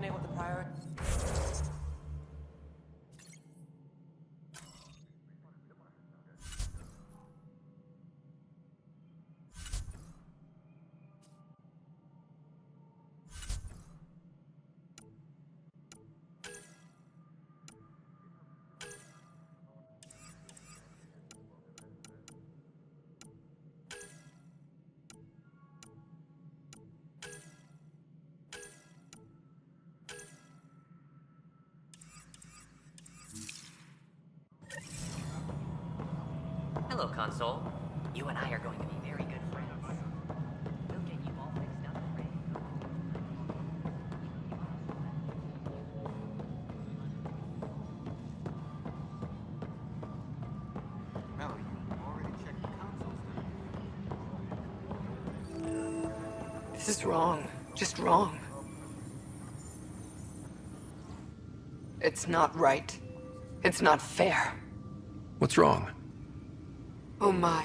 coordinate with the prior... Hello, Console. You and I are going to be very good friends. We'll get you all fixed up and ready. Mel, you already checked the consoles, didn't This is wrong. Just wrong. It's not right. It's not fair. What's wrong? Oh my,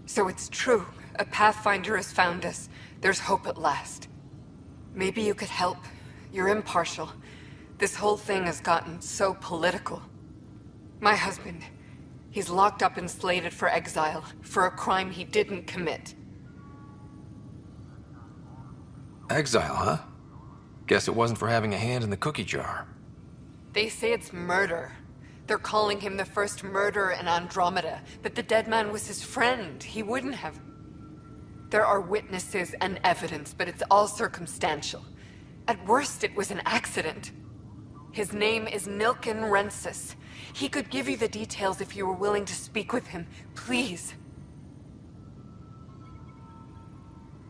So it's true. A Pathfinder has found us. There's hope at last. Maybe you could help. You're impartial. This whole thing has gotten so political. My husband, he's locked up and slated for exile for a crime he didn't commit. Exile, huh? Guess it wasn't for having a hand in the cookie jar. They say it's murder. They're calling him the first murderer in Andromeda, but the dead man was his friend. He wouldn't have... There are witnesses and evidence, but it's all circumstantial. At worst, it was an accident. His name is Nilken Rensis. He could give you the details if you were willing to speak with him. Please.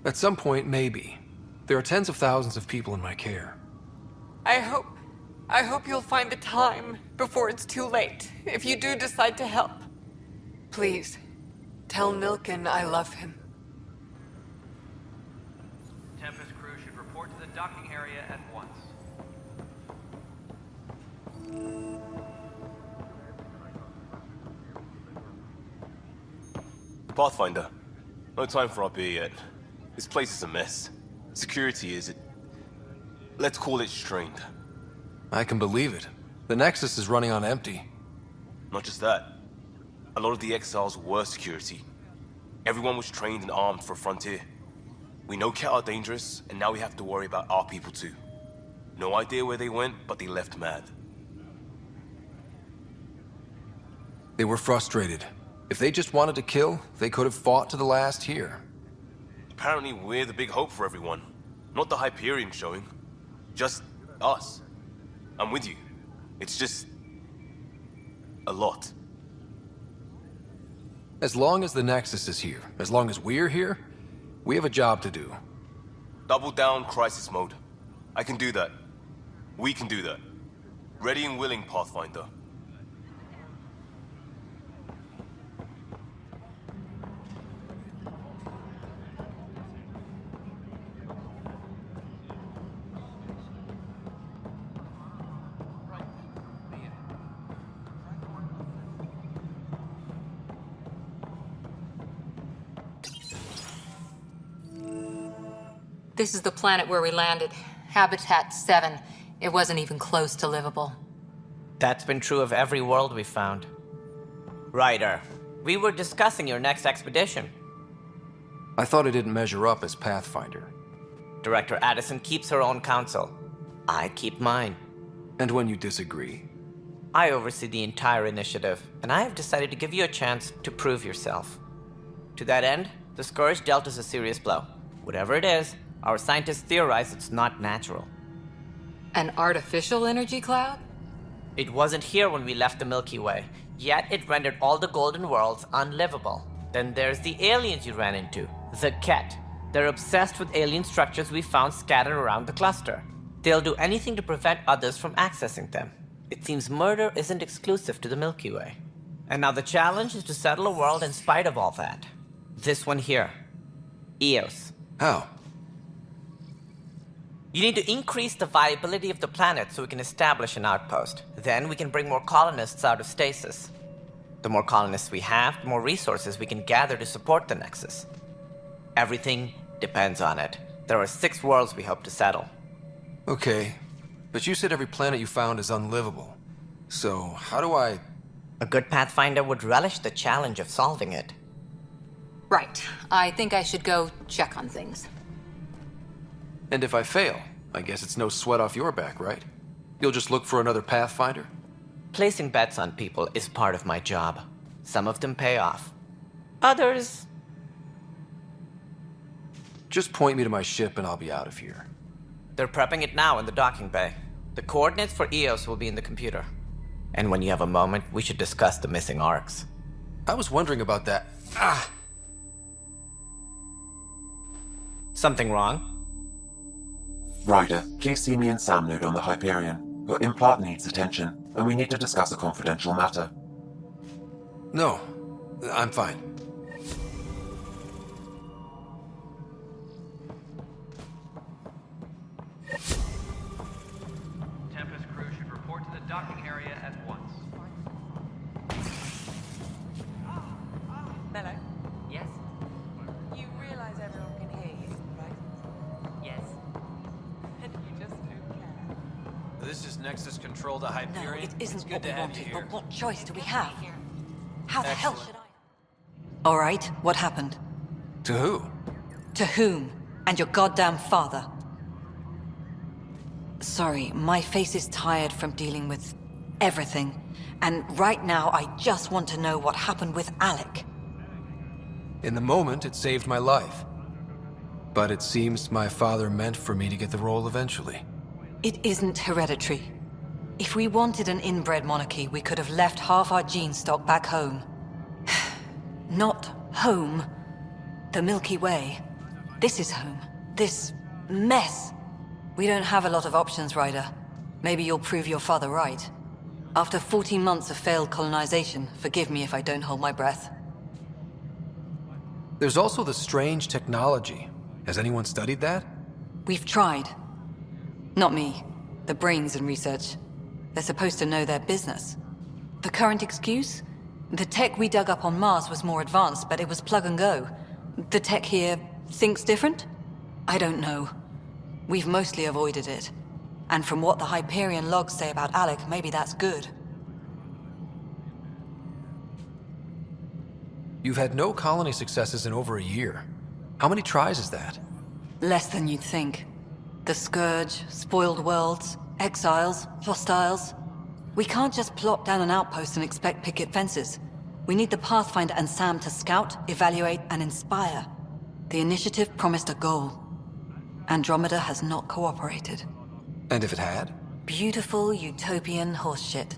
At some point, maybe. There are tens of thousands of people in my care. I hope you'll find the time before it's too late, if you do decide to help. Please, tell Nilken I love him. Tempest crew should report to the docking area at once. Pathfinder, no time for our beer yet. This place is a mess. Security is... let's call it strained. I can believe it. The Nexus is running on empty. Not just that. A lot of the exiles were security. Everyone was trained and armed for Frontier. We know Cat are dangerous, and now we have to worry about our people too. No idea where they went, but they left mad. They were frustrated. If they just wanted to kill, they could have fought to the last here. Apparently we're the big hope for everyone. Not the Hyperion showing. Just us. I'm with you. It's just... a lot. As long as the Nexus is here, as long as we're here, we have a job to do. Double down crisis mode. I can do that. We can do that. Ready and willing, Pathfinder. This is the planet where we landed. Habitat 7. It wasn't even close to livable. That's been true of every world we've found. Ryder, we were discussing your next expedition. I thought I didn't measure up as Pathfinder. Director Addison keeps her own counsel. I keep mine. And when you disagree? I oversee the entire initiative, and I have decided to give you a chance to prove yourself. To that end, the Scourge dealt us a serious blow. Whatever it is, our scientists theorize it's not natural. An artificial energy cloud? It wasn't here when we left the Milky Way, yet it rendered all the golden worlds unlivable. Then there's the aliens you ran into, the Ket. They're obsessed with alien structures we found scattered around the cluster. They'll do anything to prevent others from accessing them. It seems murder isn't exclusive to the Milky Way. And now the challenge is to settle a world in spite of all that. This one here. Eos. How? You need to increase the viability of the planet so we can establish an outpost. Then we can bring more colonists out of stasis. The more colonists we have, the more resources we can gather to support the Nexus. Everything depends on it. There are 6 worlds we hope to settle. Okay, but you said every planet you found is unlivable. So, how do I... A good Pathfinder would relish the challenge of solving it. Right. I think I should go check on things. And if I fail, I guess it's no sweat off your back, right? You'll just look for another Pathfinder? Placing bets on people is part of my job. Some of them pay off. Others... Just point me to my ship and I'll be out of here. They're prepping it now in the docking bay. The coordinates for EOS will be in the computer. And when you have a moment, we should discuss the missing arcs. I was wondering about that. Ah! Something wrong? Ryder, please see me and Sam Node on the Hyperion. Your implant needs attention, and we need to discuss a confidential matter. No, I'm fine. Tempest crew should report to the docking area at once. Mello, Yes? you realize everyone can hear you, right? Yes. And you just don't care. This is Nexus Control to No, Hyperion. it isn't It's good what to we have wanted, you here. but what choice do we have? How the hell Excellent. should I... All right, what happened? To who? To whom? And your goddamn father. Sorry, my face is tired from dealing with everything. And right now, I just want to know what happened with Alec. In the moment, it saved my life. But it seems my father meant for me to get the role eventually. It isn't hereditary. If we wanted an inbred monarchy, we could have left half our gene stock back home. Not home. The Milky Way. This is home. This mess. We don't have a lot of options, Ryder. Maybe you'll prove your father right. After 14 months of failed colonization, forgive me if I don't hold my breath. There's also the strange technology. Has anyone studied that? We've tried. Not me. The brains in research. They're supposed to know their business. The current excuse? The tech we dug up on Mars was more advanced, but it was plug and go. The tech here thinks different? I don't know. We've mostly avoided it. And from what the Hyperion logs say about Alec, maybe that's good. You've had no colony successes in over a year. How many tries is that? Less than you'd think. The Scourge, spoiled worlds, exiles, hostiles. We can't just plop down an outpost and expect picket fences. We need the Pathfinder and Sam to scout, evaluate, and inspire. The initiative promised a goal. Andromeda has not cooperated. And if it had? Beautiful utopian horseshit.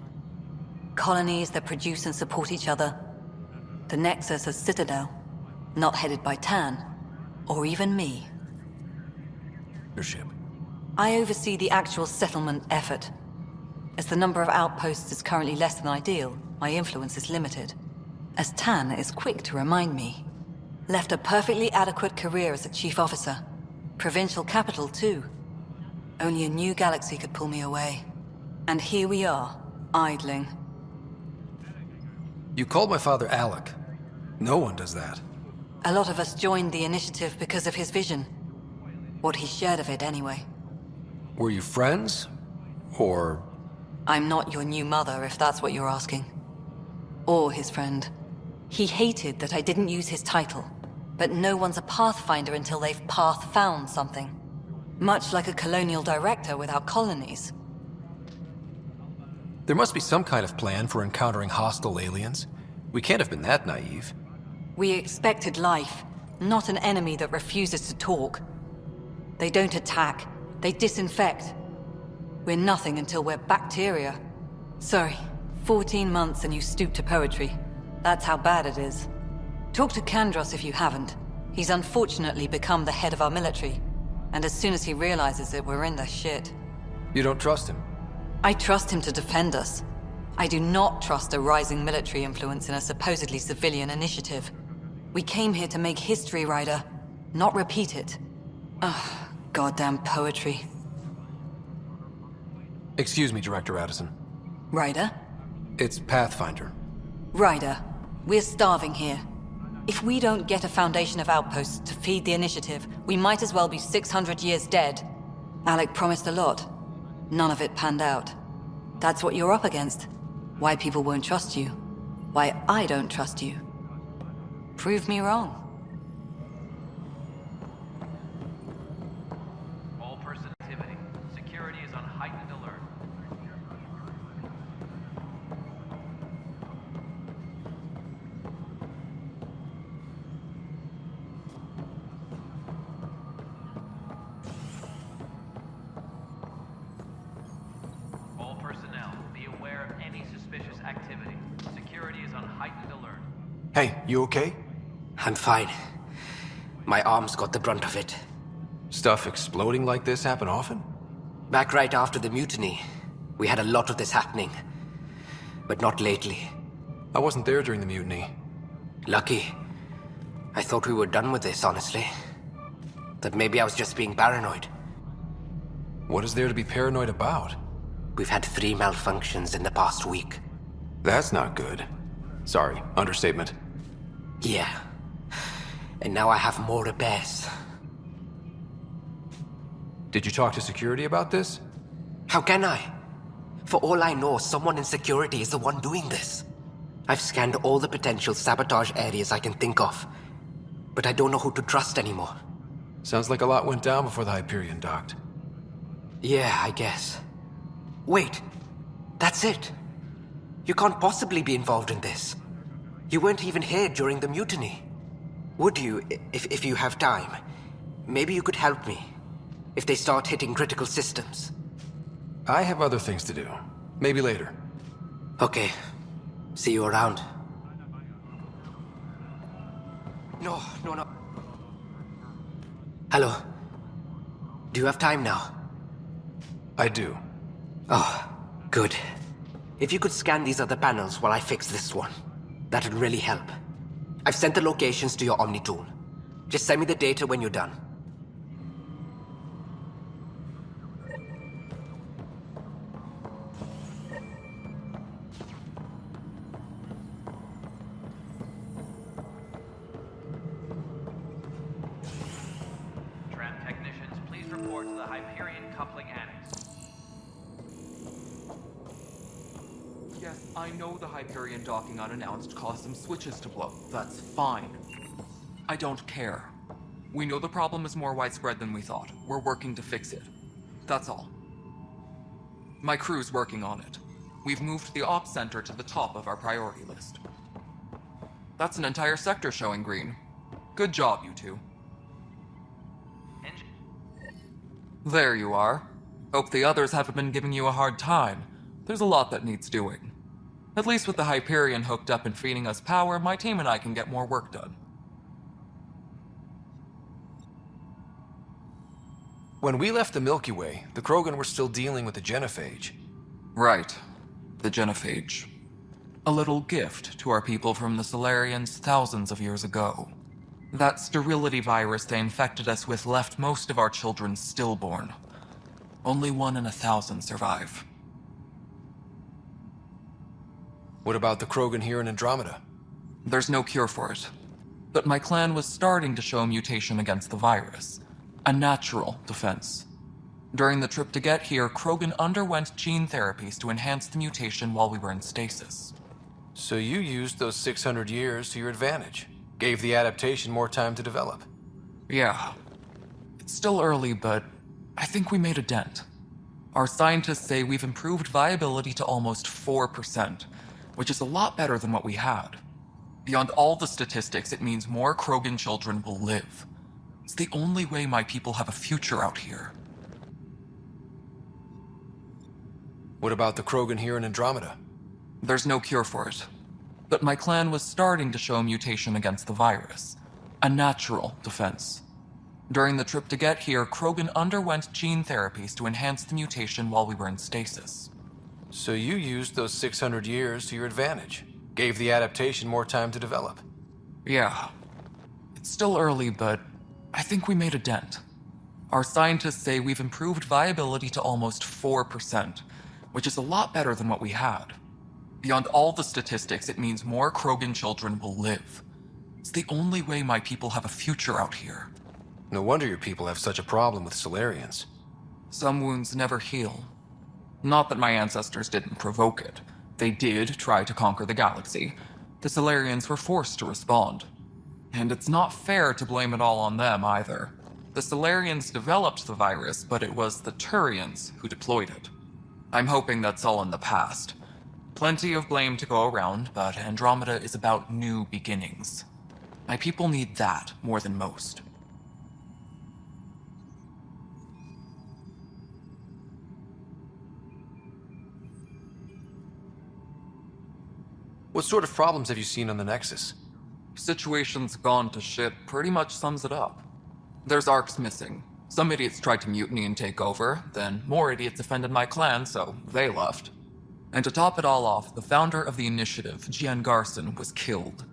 Colonies that produce and support each other. The Nexus as Citadel, not headed by Tan, or even me. Your ship. I oversee the actual settlement effort. As the number of outposts is currently less than ideal, my influence is limited. As Tan is quick to remind me. Left a perfectly adequate career as a chief officer. Provincial capital, too. Only a new galaxy could pull me away. And here we are, idling. You called my father Alec. No one does that. A lot of us joined the initiative because of his vision. What he shared of it, anyway. Were you friends? Or... I'm not your new mother, if that's what you're asking. Or his friend. He hated that I didn't use his title. But no one's a Pathfinder until they've path-found something. Much like a colonial director without colonies. There must be some kind of plan for encountering hostile aliens. We can't have been that naive. We expected life, not an enemy that refuses to talk. They don't attack, they disinfect. We're nothing until we're bacteria. Sorry, 14 months and you stoop to poetry. That's how bad it is. Talk to Kandros if you haven't. He's unfortunately become the head of our military. And as soon as he realizes it, we're in the shit. You don't trust him? I trust him to defend us. I do not trust a rising military influence in a supposedly civilian initiative. We came here to make history, Ryder, not repeat it. Ugh, goddamn poetry. Excuse me, Director Addison. Ryder? It's Pathfinder. Ryder, we're starving here. If we don't get a foundation of outposts to feed the initiative, we might as well be 600 years dead. Alec promised a lot. None of it panned out. That's what you're up against. Why people won't trust you. Why I don't trust you. Prove me wrong. All person activity. Security is on heightened alert. All personnel, be aware of any suspicious activity. Security is on heightened alert. Hey, you okay? I'm fine. My arms got the brunt of it. Stuff exploding like this happen often? Back right after the mutiny, we had a lot of this happening. But not lately. I wasn't there during the mutiny. Lucky. I thought we were done with this, honestly. That maybe I was just being paranoid. What is there to be paranoid about? We've had 3 malfunctions in the past week. That's not good. Sorry, understatement. Yeah. And now I have more repairs. Did you talk to security about this? How can I? For all I know, someone in security is the one doing this. I've scanned all the potential sabotage areas I can think of. But I don't know who to trust anymore. Sounds like a lot went down before the Hyperion docked. Yeah, I guess. Wait. That's it. You can't possibly be involved in this. You weren't even here during the mutiny. Would you, if you have time? Maybe you could help me. If they start hitting critical systems. I have other things to do. Maybe later. Okay. See you around. No. Hello. Do you have time now? I do. Oh, good. If you could scan these other panels while I fix this one, that'd really help. I've sent the locations to your Omni tool. Just send me the data when you're done. Tram technicians, please report to the Hyperion Coupling Annex. Yes, I know the Hyperion docking unannounced caused some switches to blow. That's fine. I don't care. We know the problem is more widespread than we thought. We're working to fix it. That's all. My crew's working on it. We've moved the ops center to the top of our priority list. That's an entire sector showing green. Good job, you two. There you are. Hope the others haven't been giving you a hard time. There's a lot that needs doing. At least with the Hyperion hooked up and feeding us power, my team and I can get more work done. When we left the Milky Way, the Krogan were still dealing with the genophage. Right. The genophage. A little gift to our people from the Solarians thousands of years ago. That sterility virus they infected us with left most of our children stillborn. Only 1 in 1,000 survive. What about the Krogan here in Andromeda? There's no cure for it. But my clan was starting to show a mutation against the virus. A natural defense. During the trip to get here, Krogan underwent gene therapies to enhance the mutation while we were in stasis. So you used those 600 years to your advantage. Gave the adaptation more time to develop. Yeah. It's still early, but I think we made a dent. Our scientists say we've improved viability to almost 4%, which is a lot better than what we had. Beyond all the statistics, it means more Krogan children will live. It's the only way my people have a future out here. What about the Krogan here in Andromeda? There's no cure for it. But my clan was starting to show a mutation against the virus. A natural defense. During the trip to get here, Krogan underwent gene therapies to enhance the mutation while we were in stasis. So you used those 600 years to your advantage. Gave the adaptation more time to develop. Yeah. It's still early, but I think we made a dent. Our scientists say we've improved viability to almost 4%, which is a lot better than what we had. Beyond all the statistics, it means more Krogan children will live. It's the only way my people have a future out here. No wonder your people have such a problem with Solarians. Some wounds never heal. Not that my ancestors didn't provoke it. They did try to conquer the galaxy. The Solarians were forced to respond. And it's not fair to blame it all on them either. The Solarians developed the virus, but it was the Turians who deployed it. I'm hoping that's all in the past. Plenty of blame to go around, but Andromeda is about new beginnings. My people need that more than most. What sort of problems have you seen on the Nexus? Situation's gone to shit pretty much sums it up. There's arcs missing. Some idiots tried to mutiny and take over, then more idiots offended my clan, so they left. And to top it all off, the founder of the initiative, Gian Garson, was killed.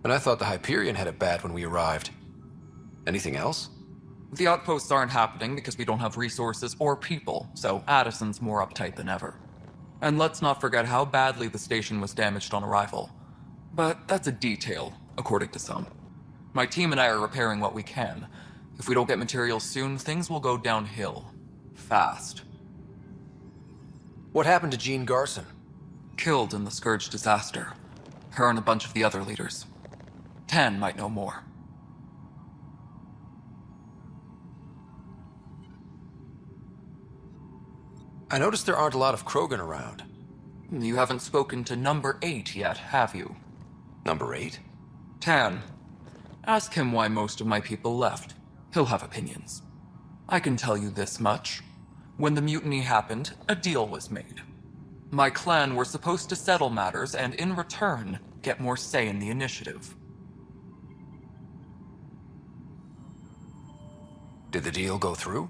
And I thought the Hyperion had it bad when we arrived. Anything else? The outposts aren't happening because we don't have resources or people, so Addison's more uptight than ever. And let's not forget how badly the station was damaged on arrival. But that's a detail, according to some. My team and I are repairing what we can. If we don't get materials soon, things will go downhill. Fast. What happened to Jean Garson? Killed in the Scourge disaster. Her and a bunch of the other leaders. Tan might know more. I noticed there aren't a lot of Krogan around. You haven't spoken to number 8 yet, have you? Number 8? Tan. Ask him why most of my people left. He'll have opinions. I can tell you this much. When the mutiny happened, a deal was made. My clan were supposed to settle matters and, in return, get more say in the initiative. Did the deal go through?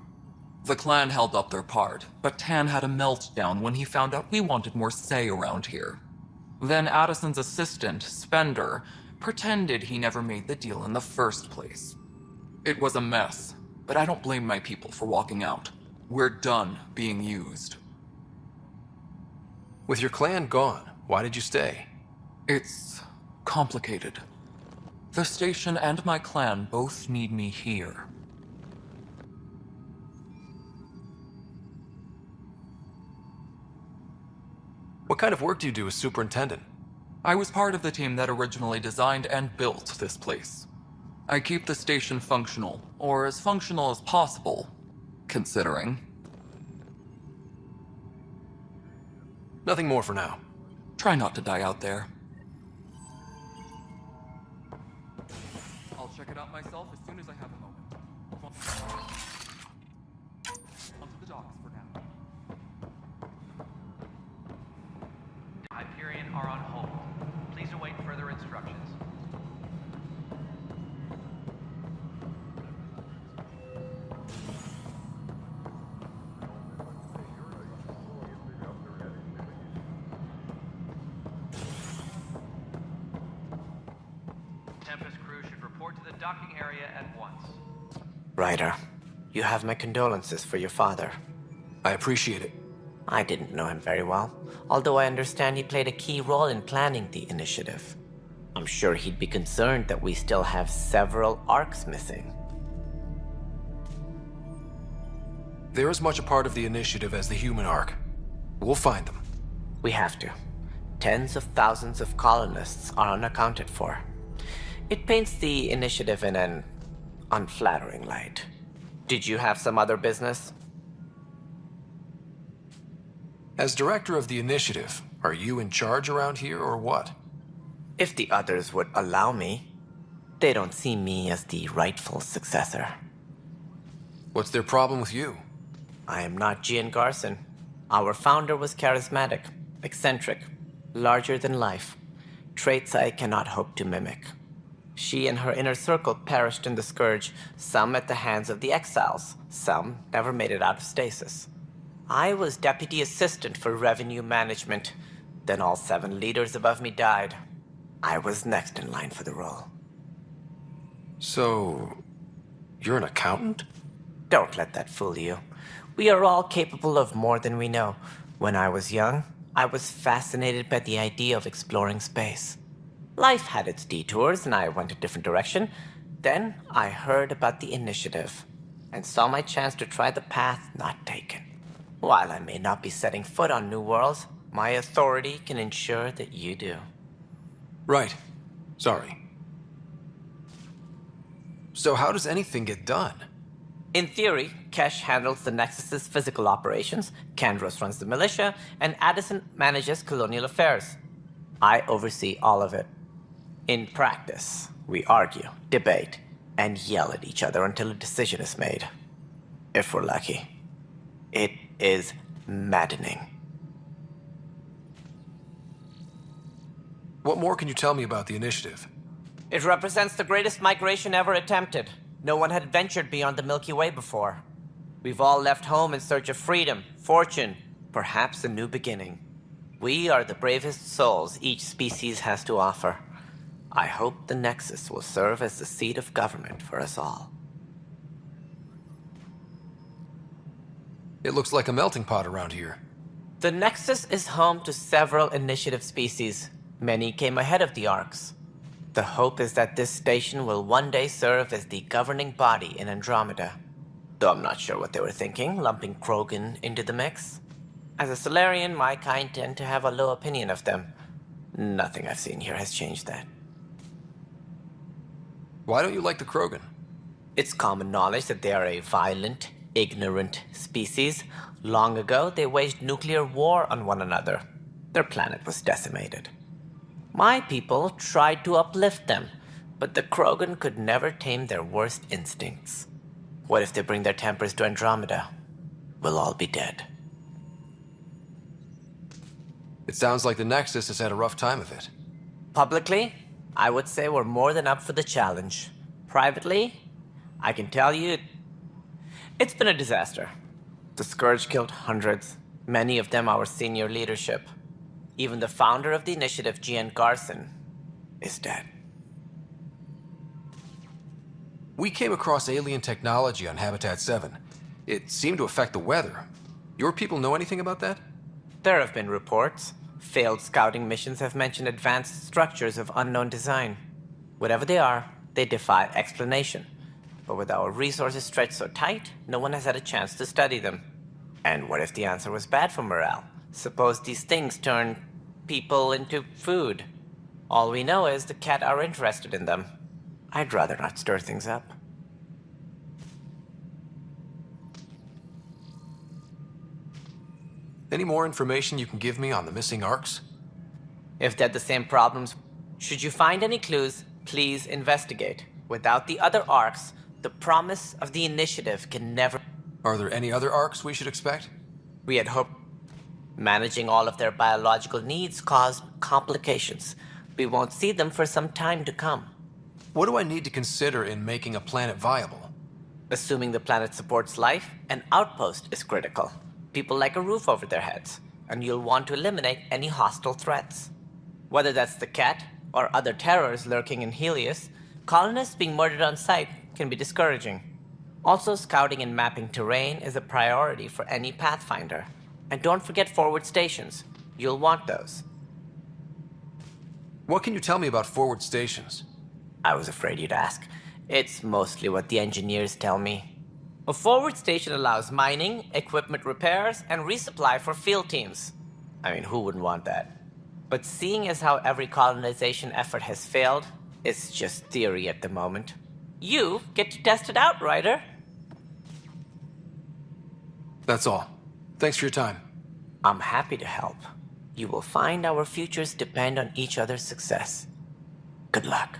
The clan held up their part, but Tan had a meltdown when he found out we wanted more say around here. Then Addison's assistant, Spender, pretended he never made the deal in the first place. It was a mess, but I don't blame my people for walking out. We're done being used. With your clan gone, why did you stay? It's complicated. The station and my clan both need me here. What kind of work do you do as superintendent? I was part of the team that originally designed and built this place. I keep the station functional, or as functional as possible, considering. Nothing more for now. Try not to die out there. I'll check it out myself as soon as I have a moment. Onto the docks for now. Hyperion are on hold. Please await further instructions. Tempest crew should report to the docking area at once. Ryder, you have my condolences for your father. I appreciate it. I didn't know him very well, although I understand he played a key role in planning the initiative. I'm sure he'd be concerned that we still have several arcs missing. They're as much a part of the initiative as the human arc. We'll find them. We have to. Tens of thousands of colonists are unaccounted for. It paints the initiative in an unflattering light. Did you have some other business? As director of the initiative, are you in charge around here or what? If the others would allow me. They don't see me as the rightful successor. What's their problem with you? I am not Gian Garson. Our founder was charismatic, eccentric, larger than life. Traits I cannot hope to mimic. She and her inner circle perished in the Scourge, some at the hands of the exiles, some never made it out of stasis. I was deputy assistant for revenue management. Then all 7 leaders above me died. I was next in line for the role. So, you're an accountant? Don't let that fool you. We are all capable of more than we know. When I was young, I was fascinated by the idea of exploring space. Life had its detours, and I went a different direction. Then I heard about the initiative, and saw my chance to try the path not taken. While I may not be setting foot on new worlds, my authority can ensure that you do. Right. Sorry. So how does anything get done? In theory, Kesh handles the Nexus's physical operations, Kandros runs the militia, and Addison manages colonial affairs. I oversee all of it. In practice, we argue, debate, and yell at each other until a decision is made. If we're lucky. It is maddening. What more can you tell me about the initiative? It represents the greatest migration ever attempted. No one had ventured beyond the Milky Way before. We've all left home in search of freedom, fortune, perhaps a new beginning. We are the bravest souls each species has to offer. I hope the Nexus will serve as the seat of government for us all. It looks like a melting pot around here. The Nexus is home to several initiative species. Many came ahead of the Arks. The hope is that this station will one day serve as the governing body in Andromeda. Though I'm not sure what they were thinking, lumping Krogan into the mix. As a Solarian, my kind tend to have a low opinion of them. Nothing I've seen here has changed that. Why don't you like the Krogan? It's common knowledge that they are a violent, ignorant species. Long ago, they waged nuclear war on one another. Their planet was decimated. My people tried to uplift them, but the Krogan could never tame their worst instincts. What if they bring their tempers to Andromeda? We'll all be dead. It sounds like the Nexus has had a rough time of it. Publicly, I would say we're more than up for the challenge. Privately, I can tell you, it's been a disaster. The Scourge killed hundreds, many of them our senior leadership. Even the founder of the initiative, Gian Garson, is dead. We came across alien technology on Habitat 7. It seemed to affect the weather. Your people know anything about that? There have been reports. Failed scouting missions have mentioned advanced structures of unknown design. Whatever they are, they defy explanation. But with our resources stretched so tight, no one has had a chance to study them. And what if the answer was bad for morale? Suppose these things turn people into food. All we know is the Cat are interested in them. I'd rather not stir things up. Any more information you can give me on the missing Arks? If they're the same problems, should you find any clues, please investigate. Without the other Arks, the promise of the initiative can never... Are there any other Arks we should expect? We had hoped. Managing all of their biological needs caused complications. We won't see them for some time to come. What do I need to consider in making a planet viable? Assuming the planet supports life, an outpost is critical. People like a roof over their heads, and you'll want to eliminate any hostile threats. Whether that's the Cat or other terrors lurking in Helios, colonists being murdered on sight can be discouraging. Also, scouting and mapping terrain is a priority for any Pathfinder. And don't forget forward stations. You'll want those. What can you tell me about forward stations? I was afraid you'd ask. It's mostly what the engineers tell me. A forward station allows mining, equipment repairs, and resupply for field teams. I mean, who wouldn't want that? But seeing as how every colonization effort has failed, it's just theory at the moment. You get to test it out, Ryder. That's all. Thanks for your time. I'm happy to help. You will find our futures depend on each other's success. Good luck.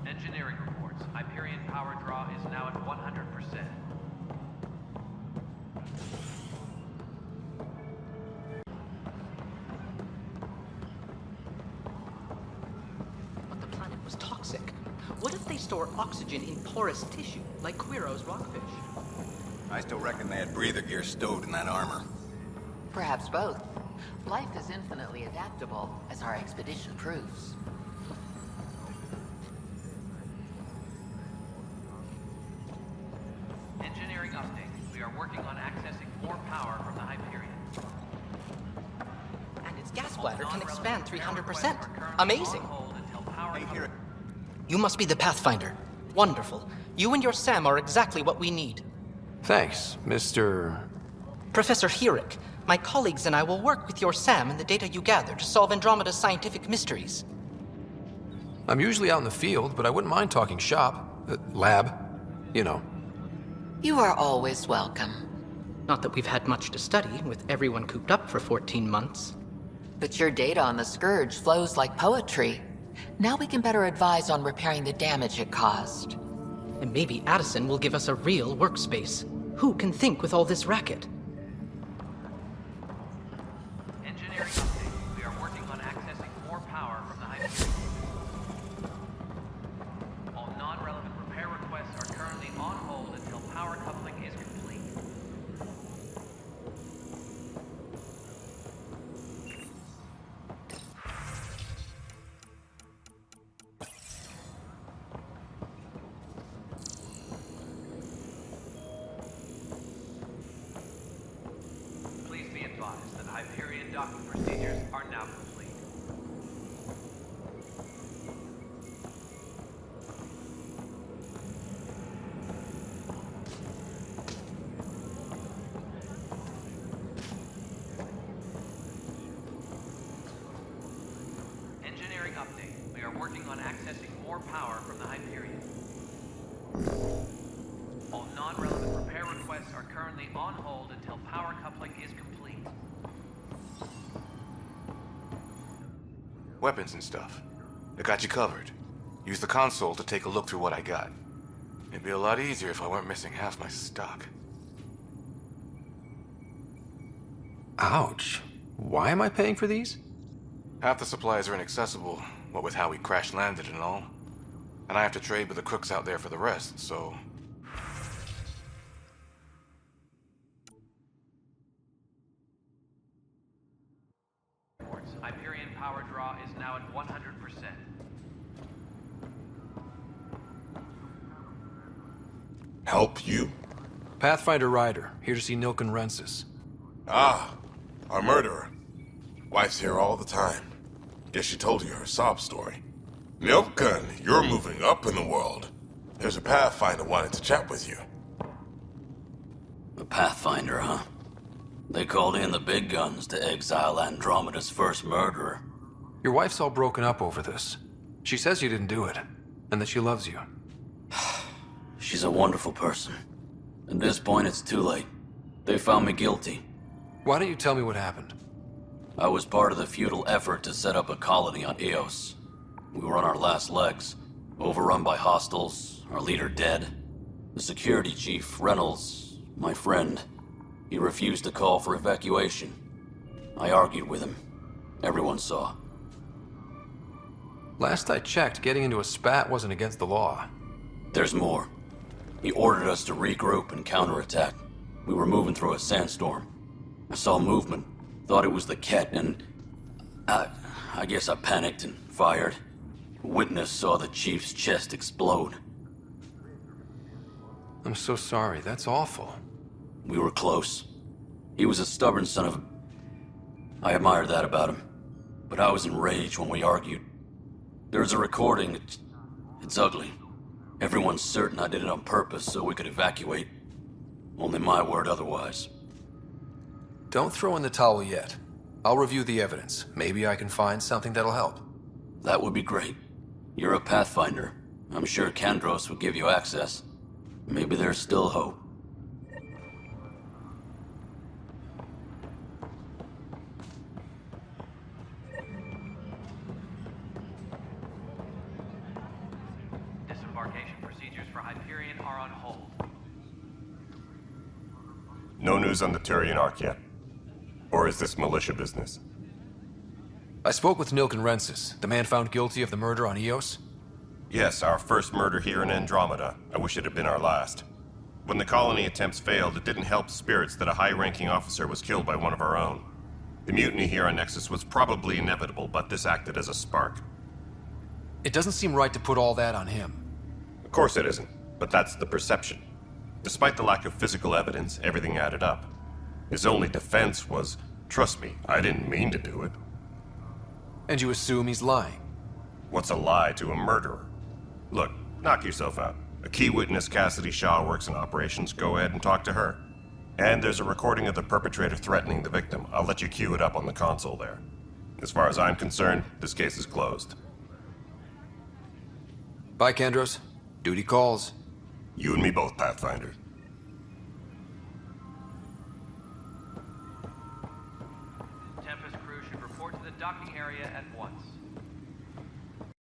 Engineering reports. Hyperion power draw is now at 100%. But the planet was toxic. What if they store oxygen in porous tissue, like Quiro's rockfish? I still reckon they had breather gear stowed in that armor. Perhaps both. Life is infinitely adaptable, as our expedition proves. We are working on accessing more power from the Hyperion. And its gas bladder can expand 300%. Amazing. You must be the Pathfinder. Wonderful. You and your Sam are exactly what we need. Thanks, Mr. Professor Herrick, my colleagues and I will work with your Sam and the data you gather to solve Andromeda's scientific mysteries. I'm usually out in the field, but I wouldn't mind talking shop. Lab. You know. You are always welcome. Not that we've had much to study, with everyone cooped up for 14 months. But your data on the Scourge flows like poetry. Now we can better advise on repairing the damage it caused. And maybe Addison will give us a real workspace. Who can think with all this racket? Engineering update. We are working on accessing more power from the Hyperion. All non-relevant repair requests are currently on hold until power coupling is complete. Please be advised that Hyperion docking procedures are now complete. Engineering update. We are working on accessing more power from the Hyperion. All non-relevant repair requests are currently on hold until power coupling is complete. Weapons and stuff. I got you covered. Use the console to take a look through what I got. It'd be a lot easier if I weren't missing half my stock. Ouch. Why am I paying for these? Half the supplies are inaccessible, what with how we crash-landed and all. And I have to trade with the crooks out there for the rest, so... Hyperion power draw is now at 100%. Help you? Pathfinder Ryder, here to see Nilken Rensis. Ah, our murderer. Wife's here all the time. Guess she told you her sob story. Nilken, you're moving up in the world. There's a Pathfinder wanting to chat with you. A Pathfinder, huh? They called in the big guns to exile Andromeda's first murderer. Your wife's all broken up over this. She says you didn't do it, and that she loves you. She's a wonderful person. At this point, it's too late. They found me guilty. Why don't you tell me what happened? I was part of the futile effort to set up a colony on Eos. We were on our last legs, overrun by hostiles, our leader dead. The security chief, Reynolds, my friend, he refused to call for evacuation. I argued with him. Everyone saw. Last I checked, getting into a spat wasn't against the law. There's more. He ordered us to regroup and counterattack. We were moving through a sandstorm. I saw movement, thought it was the Ket, and I guess I panicked and fired. A witness saw the chief's chest explode. I'm so sorry, that's awful. We were close. He was a stubborn son of a... I admired that about him. But I was enraged when we argued. There's a recording. It's ugly. Everyone's certain I did it on purpose so we could evacuate. Only my word otherwise. Don't throw in the towel yet. I'll review the evidence. Maybe I can find something that'll help. That would be great. You're a Pathfinder. I'm sure Kandros would give you access. Maybe there's still hope. Disembarkation procedures for Hyperion are on hold. No news on the Turian Ark yet? Or is this militia business? I spoke with Nilken Rensis, the man found guilty of the murder on Eos. Yes, our first murder here in Andromeda. I wish it had been our last. When the colony attempts failed, it didn't help spirits that a high-ranking officer was killed by one of our own. The mutiny here on Nexus was probably inevitable, but this acted as a spark. It doesn't seem right to put all that on him. Of course it isn't, but that's the perception. Despite the lack of physical evidence, everything added up. His only defense was, trust me, I didn't mean to do it. And you assume he's lying? What's a lie to a murderer? Look, knock yourself out. A key witness, Cassidy Shaw, works in operations. Go ahead and talk to her. And there's a recording of the perpetrator threatening the victim. I'll let you cue it up on the console there. As far as I'm concerned, this case is closed. Bye, Kandros. Duty calls. You and me both, Pathfinder.